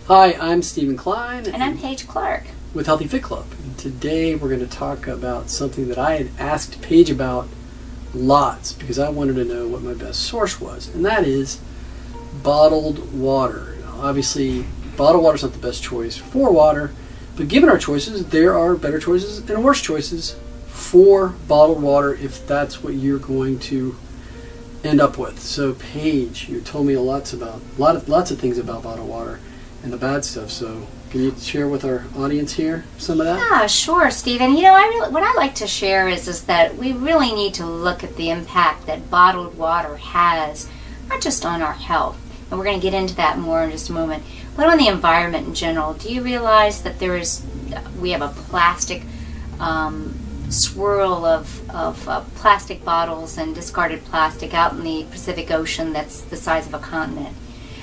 Hi, I'm Stephen Klein. And I'm Paige Clark. With Healthy Fit Club. And today we're going to talk about something that I had asked Paige about lots because I wanted to know what my best source was, and that is bottled water. Now, obviously, bottled water is not the best choice for water, but given our choices, there are better choices and worse choices for bottled water if that's what you're going to end up with. So, Paige, you told me lots of things about bottled water and the bad stuff. So, can you share with our audience here some of that? Yeah, sure, Stephen. What I like to share is that we really need to look at the impact that bottled water has, not just on our health, and we're going to get into that more in just a moment, but on the environment in general. Do you realize that we have a plastic swirl of plastic bottles and discarded plastic out in the Pacific Ocean that's the size of a continent?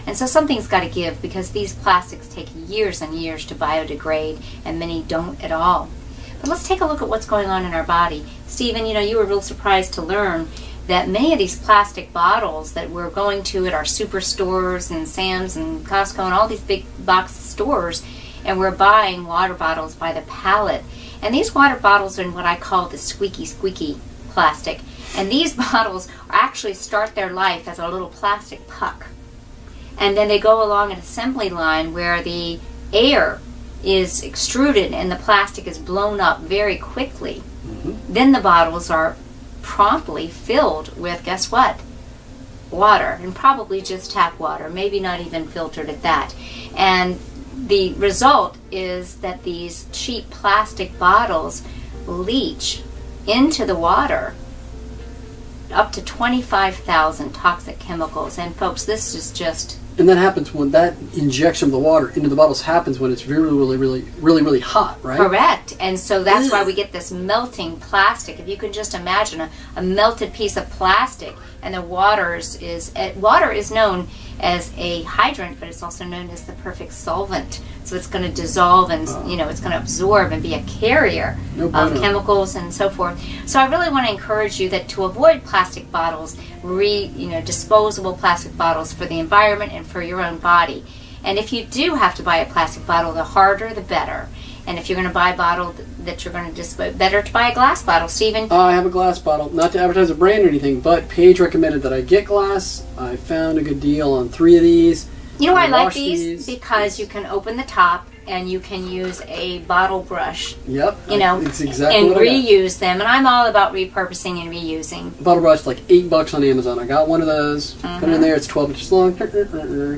And so something's got to give, because these plastics take years and years to biodegrade, and many don't at all. But let's take a look at what's going on in our body. Stephen, you were real surprised to learn that many of these plastic bottles that we're going to at our superstores and Sam's and Costco and all these big box stores, and we're buying water bottles by the pallet. And these water bottles are in what I call the squeaky plastic. And these bottles actually start their life as a little plastic puck. And then they go along an assembly line where the air is extruded and the plastic is blown up very quickly. Mm-hmm. Then the bottles are promptly filled with, guess what? Water, and probably just tap water, maybe not even filtered at that. And the result is that these cheap plastic bottles leach into the water up to 25,000 toxic chemicals. And folks, this is just... And that happens when that injection of the water into the bottles happens when it's really hot, right? Correct. And so that's why we get this melting plastic. If you can just imagine a melted piece of plastic, and the water is known as a hydrant, but it's also known as the perfect solvent. So it's going to dissolve and it's going to absorb and be a carrier of chemicals and so forth. So I really want to encourage you that to avoid plastic bottles, disposable plastic bottles for the environment and for your own body. And if you do have to buy a plastic bottle, the harder the better. And if you're going to buy a bottle that you're going to dispose, better to buy a glass bottle. Stephen? I have a glass bottle. Not to advertise a brand or anything, but Paige recommended that I get glass. I found a good deal on 3 of these. You know why I like these? Because you can open the top and you can use a bottle brush. Yep. It's exactly and what I got. reuse them. And I'm all about repurposing and reusing. Bottle brush, like $8 on Amazon. I got one of those. Mm-hmm. Put it in there. It's 12 inches long.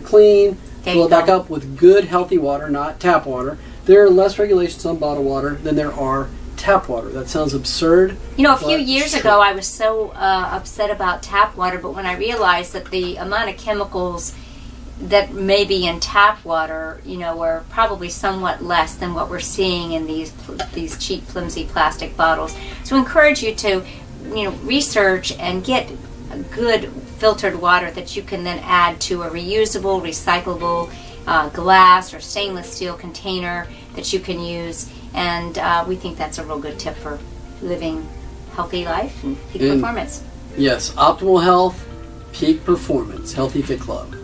Clean. Fill it back up with good, healthy water, not tap water. There are less regulations on bottled water than there are tap water. That sounds absurd. A few years ago, I was so upset about tap water, but when I realized that the amount of chemicals that may be in tap water, were probably somewhat less than what we're seeing in these cheap, flimsy plastic bottles. So I encourage you to, research and get good filtered water that you can then add to a reusable, recyclable glass or stainless steel container that you can use. And we think that's a real good tip for living healthy life and peak performance. Yes, optimal health, peak performance. Healthy Fit Club.